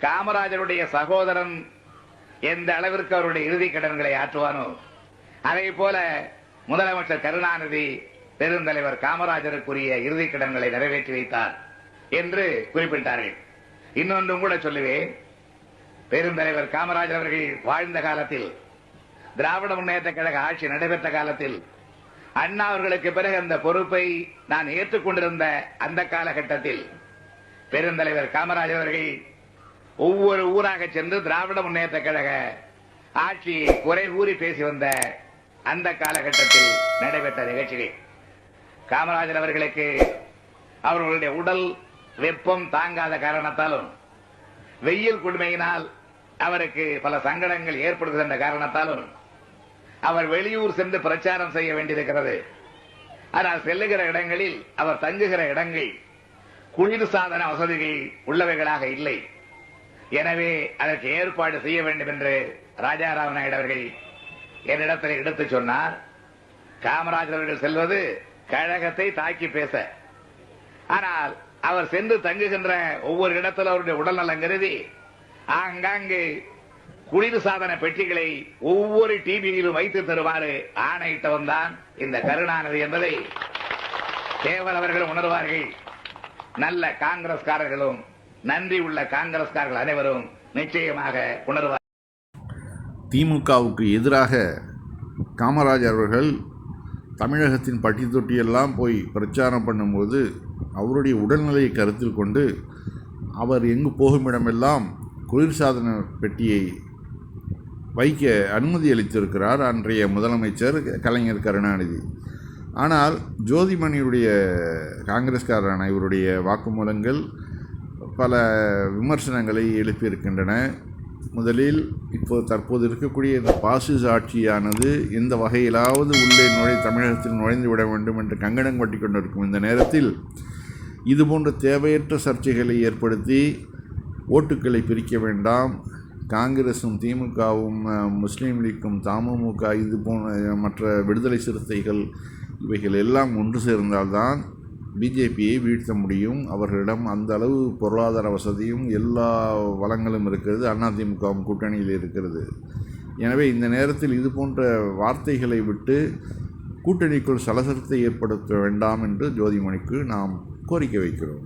காமராஜருடைய சகோதரன் எந்த அளவிற்கு அவருடைய இறுதி கடன்களை ஆற்றுவானோ அதே போல முதலமைச்சர் கருணாநிதி பெருந்தலைவர் காமராஜருக்குரிய இறுதி கடன்களை நிறைவேற்றி வைத்தார் என்று குறிப்பிட்டார்கள். இன்னொன்றும் கூட சொல்லுவேன். பெருந்தலைவர் காமராஜர் அவர்கள் வாழ்ந்த காலத்தில், திராவிட முன்னேற்ற கழக ஆட்சி நடைபெற்ற காலத்தில், அண்ணா அவர்களுக்கு பிறகு அந்த பொறுப்பை நான் ஏற்றுக்கொண்டிருந்த அந்த காலகட்டத்தில் பெருந்தலைவர் காமராஜர் அவர்கள் ஒவ்வொரு ஊராக சென்று திராவிட முன்னேற்ற கழக ஆட்சியை குறை கூறி பேசி வந்த அந்த காலகட்டத்தில் நடைபெற்ற நிகழ்ச்சிகள். காமராஜர் அவர்களுக்கு அவர்களுடைய உடல் வெப்பம் தாங்காத காரணத்தாலும், வெயில் கொடுமையினால் அவருக்கு பல சங்கடங்கள் ஏற்படுகின்ற காரணத்தாலும் அவர் வெளியூர் சென்று பிரச்சாரம் செய்ய வேண்டியிருக்கிறது. ஆனால் செல்லுகிற இடங்களில் அவர் தங்குகிற இடங்கள் குளிர்சாதன வசதிகள் உள்ளவைகளாக இல்லை. எனவே அதற்கு ஏற்பாடு செய்ய வேண்டும் என்று ராஜாராம் நாயுடு அவர்கள் என்னிடத்தில் எடுத்து சொன்னார். காமராஜர் அவர்கள் செல்வது கழகத்தை தாக்கி பேச. ஆனால் அவர் சென்று தங்குகின்ற ஒவ்வொரு இடத்தில் அவருடைய உடல்நலம் கருதி ஆங்காங்கு குளிர்சாதன பெட்டிகளை ஒவ்வொரு டிவியிலும் வைத்து தருமாறு ஆணையிட்டவன் தான் இந்த கருணாநிதி என்பதை தேவர் அவர்கள் உணர்வார்கள். நல்ல காங்கிரஸ்காரர்களும் நன்றி உள்ள காங்கிரஸ்காரர்கள் அனைவரும் நிச்சயமாக உணர்வார். திமுகவுக்கு எதிராக காமராஜர் அவர்கள் தமிழகத்தின் பட்டி தொட்டியெல்லாம் போய் பிரச்சாரம் பண்ணும்போது அவருடைய உடல்நிலையை கருத்தில் கொண்டு அவர் எங்கு போகுமிடமெல்லாம் குளிர்சாதன பெட்டியை வைக்க அனுமதி அளித்திருக்கிறார் அன்றைய முதலமைச்சர் கலைஞர் கருணாநிதி. ஆனால் ஜோதிமணியுடைய காங்கிரஸ்காரரான இவருடைய வாக்குமூலங்கள் பல விமர்சனங்களை எழுப்பியிருக்கின்றன. முதலில் தற்போது இருக்கக்கூடிய இந்த பாசிச ஆட்சியானது எந்த வகையிலாவது உள்ளே தமிழகத்தில் நுழைந்து விட வேண்டும் என்று கங்கணம் கட்டி கொண்டிருக்கும் இந்த நேரத்தில் இதுபோன்ற தேவையற்ற சர்ச்சைகளை ஏற்படுத்தி ஓட்டுக்களை பிரிக்க வேண்டாம், காங்கிரசும் திமுகவும் முஸ்லீம் லீக்கும் தமுமுக இது போன்ற மற்ற விடுதலை சிறுத்தைகள் இவைகள் எல்லாம் ஒன்று சேர்ந்தால்தான் பிஜேபியை வீழ்த்த முடியும். அவர்களிடம் அந்த அளவு பொருளாதார வசதியும் எல்லா வளங்களும் இருக்கிறது. அதிமுகவும் கூட்டணியில் இருக்கிறது. எனவே இந்த நேரத்தில் இது போன்ற வார்த்தைகளை விட்டு கூட்டணிக்குள் சலசலத்தை ஏற்படுத்த வேண்டாம் என்று ஜோதிமணிக்கு நாம் கோரிக்கை வைக்கிறோம்.